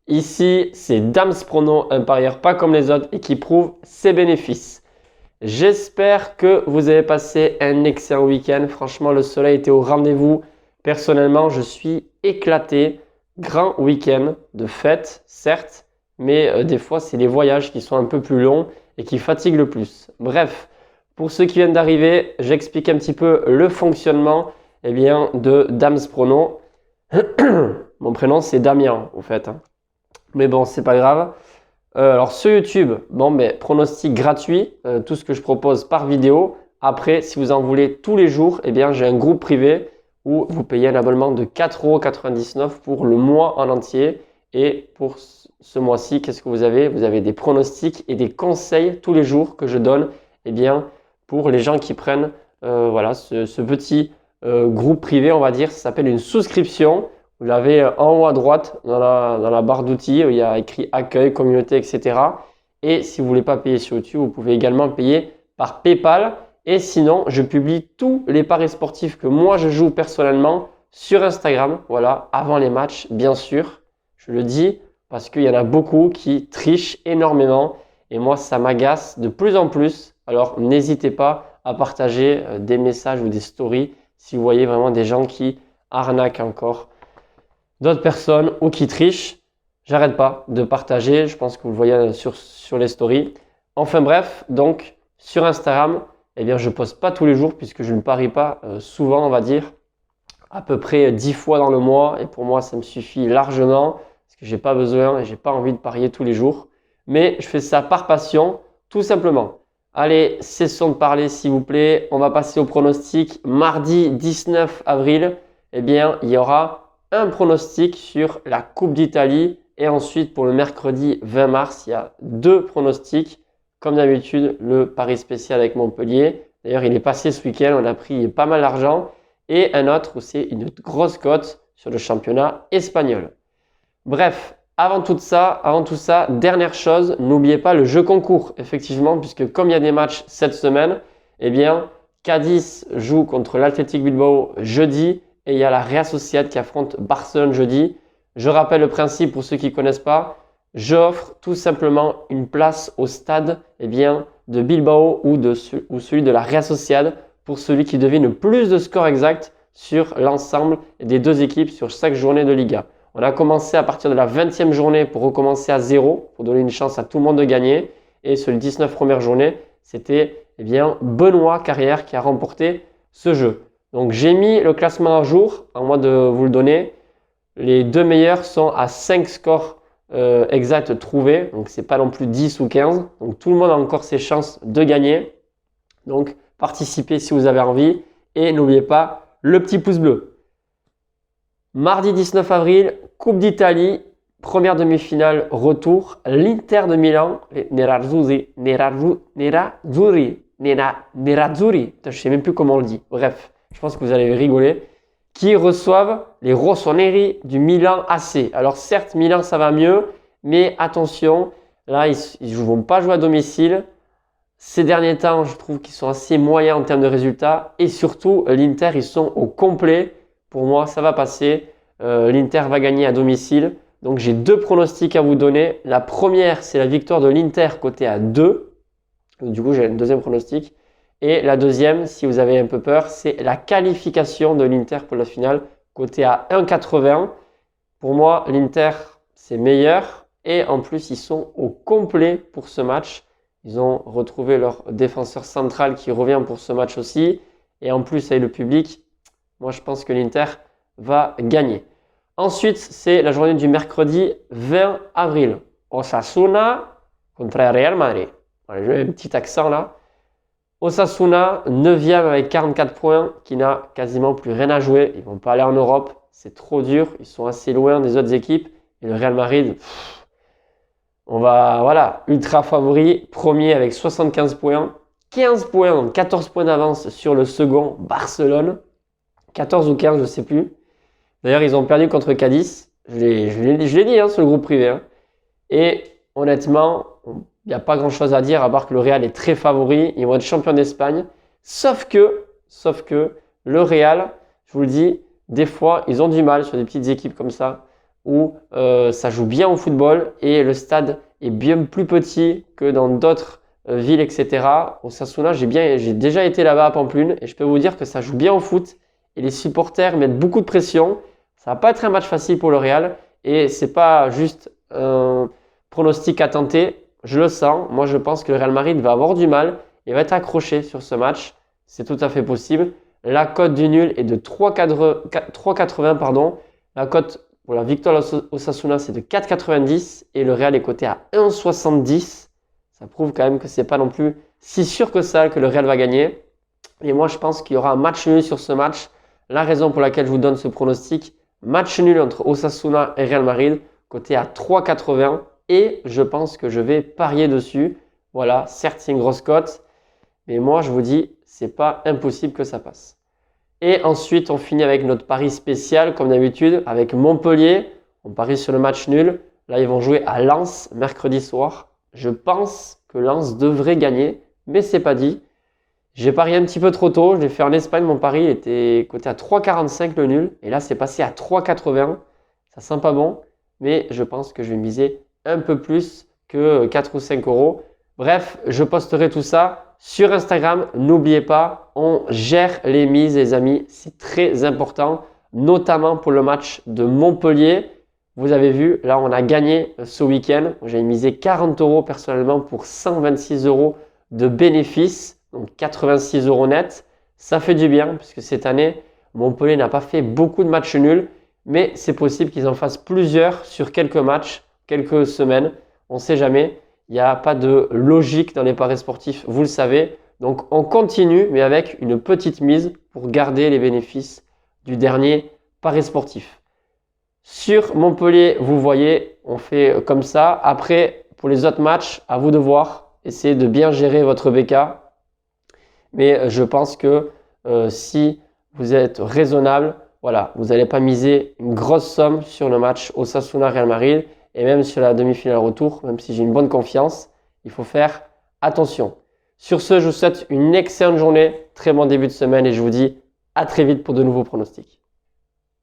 Ici, c'est Dams Prono, un parieur pas comme les autres et qui prouve ses bénéfices. J'espère que vous avez passé un excellent week-end. Franchement, le soleil était au rendez-vous. Personnellement, je suis éclaté. Grand week-end de fête, certes, mais des fois, c'est les voyages qui sont un peu plus longs et qui fatiguent le plus. Bref, pour ceux qui viennent d'arriver, j'explique un petit peu le fonctionnement de Dams Prono. Mon prénom, c'est Damien, au fait. Mais bon, c'est pas grave. Alors sur YouTube, pronostic gratuit, tout ce que je propose par vidéo. Après, si vous en voulez tous les jours, j'ai un groupe privé où vous payez un abonnement de 4,99 € pour le mois en entier. Et pour ce mois-ci, qu'est-ce que vous avez? Vous avez des pronostics et des conseils tous les jours que je donne pour les gens qui prennent ce petit groupe privé, on va dire. Ça s'appelle une souscription. Vous l'avez en haut à droite dans la barre d'outils, il y a écrit accueil, communauté, etc. Et si vous ne voulez pas payer sur YouTube, vous pouvez également payer par PayPal. Et sinon, je publie tous les paris sportifs que moi je joue personnellement sur Instagram. Voilà, avant les matchs, bien sûr. Je le dis parce qu'il y en a beaucoup qui trichent énormément. Et moi, ça m'agace de plus en plus. Alors, n'hésitez pas à partager des messages ou des stories si vous voyez vraiment des gens qui arnaquent encore d'autres personnes ou qui trichent. J'arrête pas de partager, je pense que vous le voyez sur les stories. Enfin bref, donc sur Instagram, je poste pas tous les jours puisque je ne parie pas souvent, on va dire, à peu près 10 fois dans le mois. Et pour moi, ça me suffit largement parce que j'ai pas besoin et j'ai pas envie de parier tous les jours. Mais je fais ça par passion, tout simplement. Allez, cessons de parler s'il vous plaît. On va passer au pronostic. Mardi 19 avril, il y aura un pronostic sur la Coupe d'Italie et ensuite pour le mercredi 20 mars, il y a deux pronostics. Comme d'habitude, le pari spécial avec Montpellier. D'ailleurs, il est passé ce week-end, on a pris pas mal d'argent. Et un autre où c'est une grosse cote sur le championnat espagnol. Bref, avant tout ça, dernière chose, n'oubliez pas le jeu concours. Effectivement, puisque comme il y a des matchs cette semaine, Cadiz joue contre l'Athletic Bilbao jeudi. Et il y a la Real Sociedad qui affronte Barcelone jeudi. Je rappelle le principe pour ceux qui ne connaissent pas. J'offre tout simplement une place au stade de Bilbao ou celui de la Real Sociedad pour celui qui devine le plus de scores exacts sur l'ensemble des deux équipes sur chaque journée de Liga. On a commencé à partir de la 20e journée pour recommencer à 0 pour donner une chance à tout le monde de gagner. Et sur les 19 premières journées, c'était Benoît Carrière qui a remporté ce jeu. Donc j'ai mis le classement à jour, à moi de vous le donner. Les deux meilleurs sont à 5 scores exacts trouvés, donc c'est pas non plus 10 ou 15. Donc tout le monde a encore ses chances de gagner. Donc participez si vous avez envie et n'oubliez pas le petit pouce bleu. Mardi 19 avril, Coupe d'Italie, première demi-finale retour, l'Inter de Milan, les Nerazzurri, je sais même plus comment on le dit, bref. Je pense que vous allez rigoler, qui reçoivent les Rossoneri du Milan AC. Alors certes, Milan, ça va mieux, mais attention, là, ils ne vont pas jouer à domicile. Ces derniers temps, je trouve qu'ils sont assez moyens en termes de résultats. Et surtout, l'Inter, ils sont au complet. Pour moi, ça va passer. L'Inter va gagner à domicile. Donc j'ai deux pronostics à vous donner. La première, c'est la victoire de l'Inter côté à 2. Du coup, j'ai un deuxième pronostic. Et la deuxième, si vous avez un peu peur, c'est la qualification de l'Inter pour la finale, côté à 1,80. Pour moi, l'Inter, c'est meilleur. Et en plus, ils sont au complet pour ce match. Ils ont retrouvé leur défenseur central qui revient pour ce match aussi. Et en plus, avec le public, moi, je pense que l'Inter va gagner. Ensuite, c'est la journée du mercredi 20 avril. Osasuna contre Real Madrid. Voilà, j'ai un petit accent là. Osasuna, 9e avec 44 points, qui n'a quasiment plus rien à jouer. Ils ne vont pas aller en Europe, c'est trop dur. Ils sont assez loin des autres équipes. Et le Real Madrid, ultra favori, premier avec 75 points. 15 points, 14 points d'avance sur le second, Barcelone. 14 ou 15, je ne sais plus. D'ailleurs, ils ont perdu contre Cadiz. Je l'ai dit sur le groupe privé. Et honnêtement, il n'y a pas grand-chose à dire à part que le Real est très favori. Ils vont être champions d'Espagne. Sauf que le Real, je vous le dis, des fois, ils ont du mal sur des petites équipes comme ça où ça joue bien au football et le stade est bien plus petit que dans d'autres villes, etc. Osasuna, j'ai déjà été là-bas à Pampelune et je peux vous dire que ça joue bien au foot et les supporters mettent beaucoup de pression. Ça va pas être un match facile pour le Real et c'est pas juste un pronostic à tenter. Je le sens. Moi, je pense que le Real Madrid va avoir du mal et va être accroché sur ce match. C'est tout à fait possible. La cote du nul est de 3,80 pardon. La cote pour la victoire Osasuna, c'est de 4,90 et le Real est coté à 1,70. Ça prouve quand même que c'est pas non plus si sûr que ça que le Real va gagner. Et moi, je pense qu'il y aura un match nul sur ce match. La raison pour laquelle je vous donne ce pronostic, match nul entre Osasuna et Real Madrid, coté à 3,80. Et je pense que je vais parier dessus. Voilà, certes, c'est une grosse cote. Mais moi, je vous dis, c'est pas impossible que ça passe. Et ensuite, on finit avec notre pari spécial, comme d'habitude, avec Montpellier. On parie sur le match nul. Là, ils vont jouer à Lens mercredi soir. Je pense que Lens devrait gagner, mais c'est pas dit. J'ai parié un petit peu trop tôt. Je l'ai fait en Espagne. Mon pari était coté à 3,45 le nul. Et là, c'est passé à 3,80. Ça sent pas bon, mais je pense que je vais miser un peu plus que 4 ou 5 euros. Bref, je posterai tout ça sur Instagram. N'oubliez pas, on gère les mises, les amis. C'est très important, notamment pour le match de Montpellier. Vous avez vu, là, on a gagné ce week-end. J'ai misé 40 euros personnellement pour 126 euros de bénéfices, donc 86 euros net. Ça fait du bien, puisque cette année, Montpellier n'a pas fait beaucoup de matchs nuls, mais c'est possible qu'ils en fassent plusieurs sur quelques matchs, quelques semaines. On ne sait jamais. Il n'y a pas de logique dans les paris sportifs, vous le savez. Donc, on continue, mais avec une petite mise pour garder les bénéfices du dernier pari sportif. Sur Montpellier, vous voyez, on fait comme ça. Après, pour les autres matchs, à vous de voir. Essayez de bien gérer votre BK. Mais je pense que si vous êtes raisonnable, voilà, vous n'allez pas miser une grosse somme sur le match Osasuna-Real Madrid et même sur la demi-finale retour, même si j'ai une bonne confiance, il faut faire attention. Sur ce, je vous souhaite une excellente journée, très bon début de semaine et je vous dis à très vite pour de nouveaux pronostics.